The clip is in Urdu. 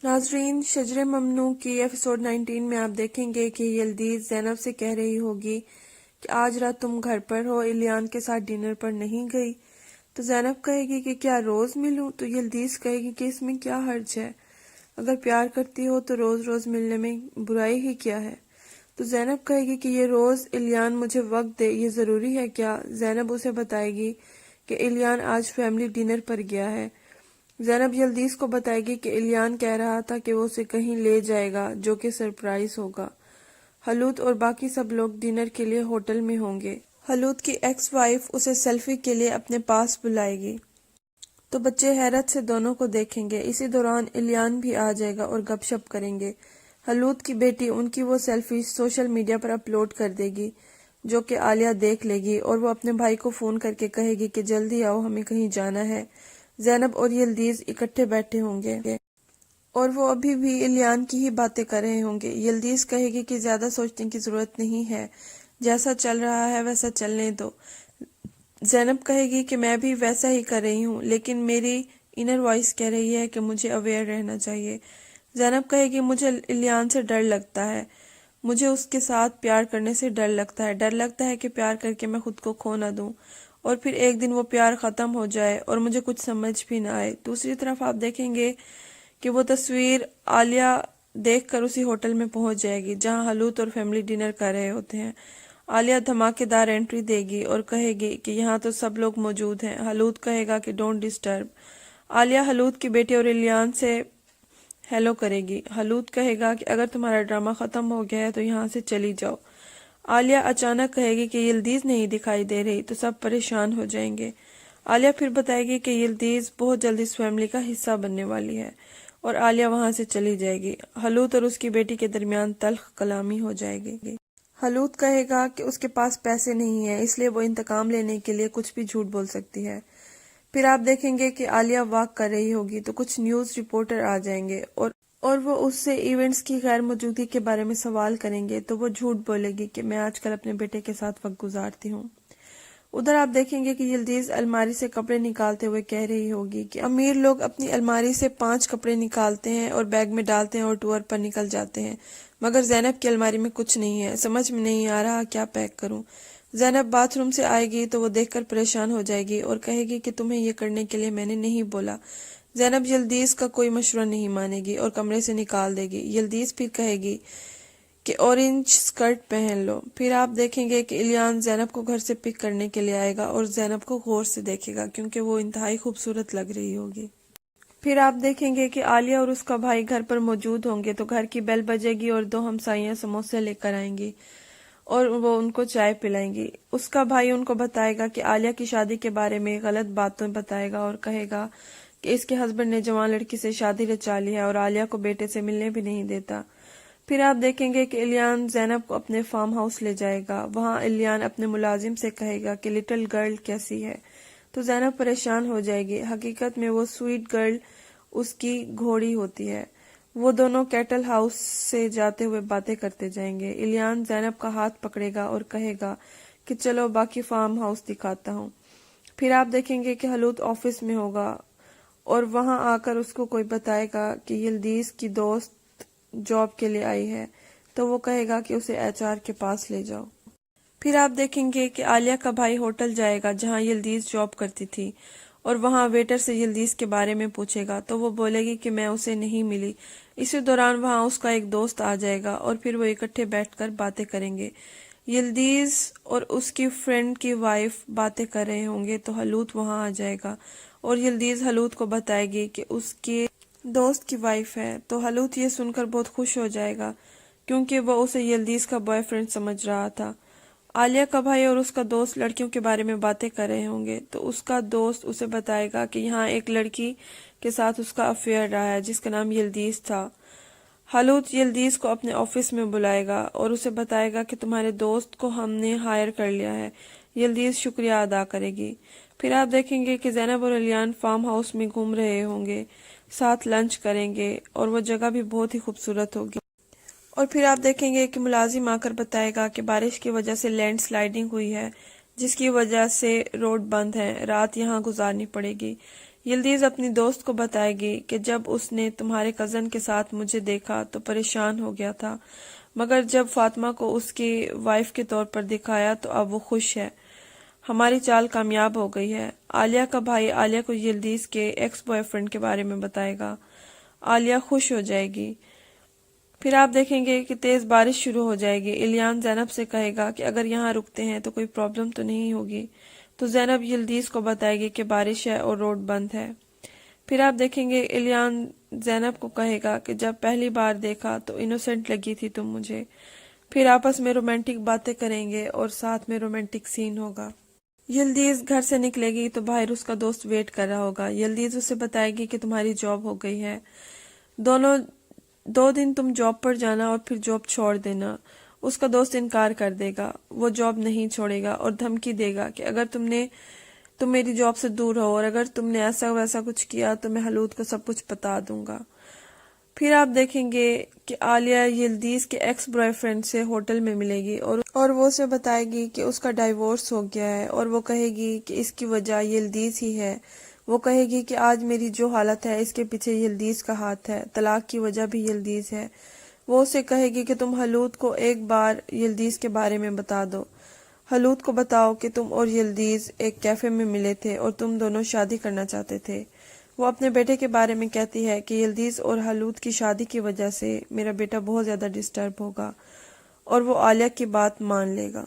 ناظرین، شجر ممنوع کی ایپیسوڈ 19 میں آپ دیکھیں گے کہ یلدیز زینب سے کہہ رہی ہوگی کہ آج رات تم گھر پر ہو، الیان کے ساتھ ڈنر پر نہیں گئی۔ تو زینب کہے گی کہ کیا روز ملوں؟ تو یلدیز کہے گی کہ اس میں کیا حرج ہے، اگر پیار کرتی ہو تو روز روز ملنے میں برائی ہی کیا ہے۔ تو زینب کہے گی کہ یہ روز الیان مجھے وقت دے، یہ ضروری ہے کیا؟ زینب اسے بتائے گی کہ الیان آج فیملی ڈنر پر گیا ہے۔ زینب یلدیز کو بتائے گی کہ الیان کہہ رہا تھا کہ وہ اسے کہیں لے جائے گا جو کہ سرپرائز ہوگا۔ حلوت اور باقی سب لوگ ڈنر کے لیے ہوٹل میں ہوں گے۔ حلوت کی ایکس وائف اسے سیلفی کے لیے اپنے پاس بلائے گی تو بچے حیرت سے دونوں کو دیکھیں گے۔ اسی دوران الیان بھی آ جائے گا اور گپ شپ کریں گے۔ حلوت کی بیٹی ان کی وہ سیلفی سوشل میڈیا پر اپلوڈ کر دے گی جو کہ عالیہ دیکھ لے گی اور وہ اپنے بھائی کو فون کر کے کہے گی کہ جلدی آؤ، ہمیں کہیں جانا ہے۔ زینب اور یلدیز اکٹھے بیٹھے ہوں گے اور وہ ابھی بھی الیان کی ہی باتیں کر رہے ہوں گے۔ یلدیز کہے گی کہ زیادہ سوچنے کی ضرورت نہیں ہے، جیسا چل رہا ہے ویسا چلنے دو۔ زینب کہے گی کہ میں بھی ویسا ہی کر رہی ہوں، لیکن میری انر وائس کہہ رہی ہے کہ مجھے اویئر رہنا چاہیے۔ زینب کہے گی مجھے الیان سے ڈر لگتا ہے، مجھے اس کے ساتھ پیار کرنے سے ڈر لگتا ہے کہ پیار کر کے میں خود کو کھو نہ دوں اور پھر ایک دن وہ پیار ختم ہو جائے اور مجھے کچھ سمجھ بھی نہ آئے۔ دوسری طرف آپ دیکھیں گے کہ وہ تصویر عالیہ دیکھ کر اسی ہوٹل میں پہنچ جائے گی جہاں حلوت اور فیملی ڈنر کر رہے ہوتے ہیں۔ عالیہ دھماکے دار انٹری دے گی اور کہے گی کہ یہاں تو سب لوگ موجود ہیں۔ حلوت کہے گا کہ ڈونٹ ڈسٹرب۔ عالیہ حلوت کی بیٹی اور الیان سے ہیلو کرے گی۔ حلوت کہے گا کہ اگر تمہارا ڈرامہ ختم ہو گیا ہے تو یہاں سے چلی جاؤ۔ عالیہ اچانک کہے گی کہ یلدیز نہیں دکھائی دے رہی تو سب پریشان ہو جائیں گے۔ عالیہ پھر بتائے گی کہ یلدیز بہت جلدی اس فیملی کا حصہ بننے والی ہے اور عالیہ وہاں سے چلی جائے گی۔ حلوت اور اس کی بیٹی کے درمیان تلخ کلامی ہو جائے گی۔ حلوت کہے گا کہ اس کے پاس پیسے نہیں ہیں، اس لیے وہ انتقام لینے کے لیے کچھ بھی جھوٹ بول سکتی ہے۔ پھر آپ دیکھیں گے کہ عالیہ واک کر رہی ہوگی تو کچھ نیوز رپورٹر آ جائیں گے اور وہ اس سے ایونٹس کی غیر موجودگی کے بارے میں سوال کریں گے تو وہ جھوٹ بولے گی کہ میں آج کل اپنے بیٹے کے ساتھ وقت گزارتی ہوں۔ ادھر آپ دیکھیں گے کہ یلدیز الماری سے کپڑے نکالتے ہوئے کہہ رہی ہوگی کہ امیر لوگ اپنی الماری سے 5 کپڑے نکالتے ہیں اور بیگ میں ڈالتے ہیں اور ٹور پر نکل جاتے ہیں، مگر زینب کی الماری میں کچھ نہیں ہے، سمجھ میں نہیں آ رہا کیا پیک کروں۔ زینب باتھ روم سے آئے گی تو وہ دیکھ کر پریشان ہو جائے گی اور کہے گی کہ تمہیں یہ کرنے کے لیے میں نے نہیں بولا۔ زینب یلدیز کا کوئی مشورہ نہیں مانے گی اور کمرے سے نکال دے گی۔ یلدیز پھر کہے گی کہ اورنج سکرٹ پہن لو۔ پھر آپ دیکھیں گے کہ الیان زینب کو گھر سے پک کرنے کے لیے آئے گا اور زینب کو غور سے دیکھے گا کیونکہ وہ انتہائی خوبصورت لگ رہی ہوگی۔ پھر آپ دیکھیں گے کہ عالیہ اور اس کا بھائی گھر پر موجود ہوں گے تو گھر کی بیل بجے گی اور 2 ہمسائیاں سموسے لے کر آئیں گی اور وہ ان کو چائے پلائیں گی۔ اس کا بھائی ان کو بتائے گا کہ عالیہ کی شادی کے بارے میں غلط باتیں بتائے گا اور کہے گا کہ اس کے ہسبینڈ نے جوان لڑکی سے شادی رچا لی ہے اور عالیہ کو بیٹے سے ملنے بھی نہیں دیتا۔ پھر آپ دیکھیں گے کہ الیان زینب کو اپنے فارم ہاؤس لے جائے گا۔ وہاں الیان اپنے ملازم سے کہے گا کہ لٹل گرل کیسی ہے، تو زینب پریشان ہو جائے گی۔ حقیقت میں وہ سویٹ گرل اس کی گھوڑی ہوتی ہے۔ وہ دونوں کیٹل ہاؤس سے جاتے ہوئے باتیں کرتے جائیں گے۔ الیان زینب کا ہاتھ پکڑے گا اور کہے گا کہ چلو باقی فارم ہاؤس دکھاتا ہوں۔ پھر آپ دیکھیں گے کہ حلوت آفس میں ہوگا اور وہاں آ کر اس کو کوئی بتائے گا کہ یلدیز کی دوست جاب کے لیے آئی ہے تو وہ کہے گا کہ اسے HR کے پاس لے جاؤ۔ پھر آپ دیکھیں گے کہ عالیہ کا بھائی ہوٹل جائے گا جہاں یلدیز جاب کرتی تھی اور وہاں ویٹر سے یلدیز کے بارے میں پوچھے گا تو وہ بولے گی کہ میں اسے نہیں ملی۔ اسی دوران وہاں اس کا ایک دوست آ جائے گا اور پھر وہ اکٹھے بیٹھ کر باتیں کریں گے۔ یلدیز اور اس کی فرینڈ کی وائف باتیں کر رہے ہوں گے تو حلوت وہاں آ جائے گا اور یلدیز حلوت کو بتائے گی کہ اس کے دوست کی وائف ہے، تو حلوت یہ سن کر بہت خوش ہو جائے گا کیونکہ وہ اسے یلدیز کا بوائے فرینڈ سمجھ رہا تھا۔ عالیہ کا بھائی اور اس کا دوست لڑکیوں کے بارے میں باتیں کر رہے ہوں گے تو اس کا دوست اسے بتائے گا کہ یہاں ایک لڑکی کے ساتھ اس کا افیئر رہا ہے جس کا نام یلدیز تھا۔ حلوت یلدیز کو اپنے آفس میں بلائے گا اور اسے بتائے گا کہ تمہارے دوست کو ہم نے ہائر کر لیا ہے۔ یلدیز شکریہ ادا کرے گی۔ پھر آپ دیکھیں گے کہ زینب اور الیان فارم ہاؤس میں گھوم رہے ہوں گے، ساتھ لنچ کریں گے اور وہ جگہ بھی بہت ہی خوبصورت ہوگی۔ اور پھر آپ دیکھیں گے کہ ملازم آ کر بتائے گا کہ بارش کی وجہ سے لینڈ سلائیڈنگ ہوئی ہے جس کی وجہ سے روڈ بند ہے، رات یہاں گزارنی پڑے گی۔ یلدیز اپنی دوست کو بتائے گی کہ جب اس نے تمہارے کزن کے ساتھ مجھے دیکھا تو پریشان ہو گیا تھا، مگر جب فاطمہ کو اس کی وائف کے طور پر دکھایا تو اب وہ خوش ہے۔ ہماری چال کامیاب ہو گئی ہے۔ عالیہ کا بھائی عالیہ کو یلدیز کے ایکس بوائے فرینڈ کے بارے میں بتائے گا۔ عالیہ خوش ہو جائے گی۔ پھر آپ دیکھیں گے کہ تیز بارش شروع ہو جائے گی۔ الیان زینب سے کہے گا کہ اگر یہاں رکتے ہیں تو کوئی پرابلم تو نہیں ہوگی، تو زینب یلدیز کو بتائے گی کہ بارش ہے اور روڈ بند ہے۔ پھر آپ دیکھیں گے الیان زینب کو کہے گا کہ جب پہلی بار دیکھا تو انوسنٹ لگی تھی تم مجھے۔ پھر آپس میں رومانٹک باتیں کریں گے اور ساتھ میں رومانٹک سین ہوگا۔ یلدیز گھر سے نکلے گی تو باہر اس کا دوست ویٹ کر رہا ہوگا۔ یلدیز اسے بتائے گی کہ تمہاری جاب ہو گئی ہے، 2 دن تم جاب پر جانا اور پھر جاب چھوڑ دینا۔ اس کا دوست انکار کر دے گا، وہ جاب نہیں چھوڑے گا اور دھمکی دے گا کہ اگر تم میری جاب سے دور ہو اور اگر تم نے ایسا ویسا کچھ کیا تو میں خلود کو سب کچھ بتا دوں گا۔ پھر آپ دیکھیں گے کہ عالیہ یلدیز کے ایکس بوائے فرینڈ سے ہوٹل میں ملے گی اور وہ اسے بتائے گی کہ اس کا ڈائیورس ہو گیا ہے، اور وہ کہے گی کہ اس کی وجہ یلدیز ہی ہے۔ وہ کہے گی کہ آج میری جو حالت ہے اس کے پیچھے یلدیز کا ہاتھ ہے، طلاق کی وجہ بھی یلدیز ہے۔ وہ اسے کہے گی کہ تم خلود کو ایک بار یلدیز کے بارے میں بتا دو، خلود کو بتاؤ کہ تم اور یلدیز ایک کیفے میں ملے تھے اور تم دونوں شادی کرنا چاہتے تھے۔ وہ اپنے بیٹے کے بارے میں کہتی ہے کہ یلدیز اور خلود کی شادی کی وجہ سے میرا بیٹا بہت زیادہ ڈسٹرب ہوگا، اور وہ عالیہ کی بات مان لے گا۔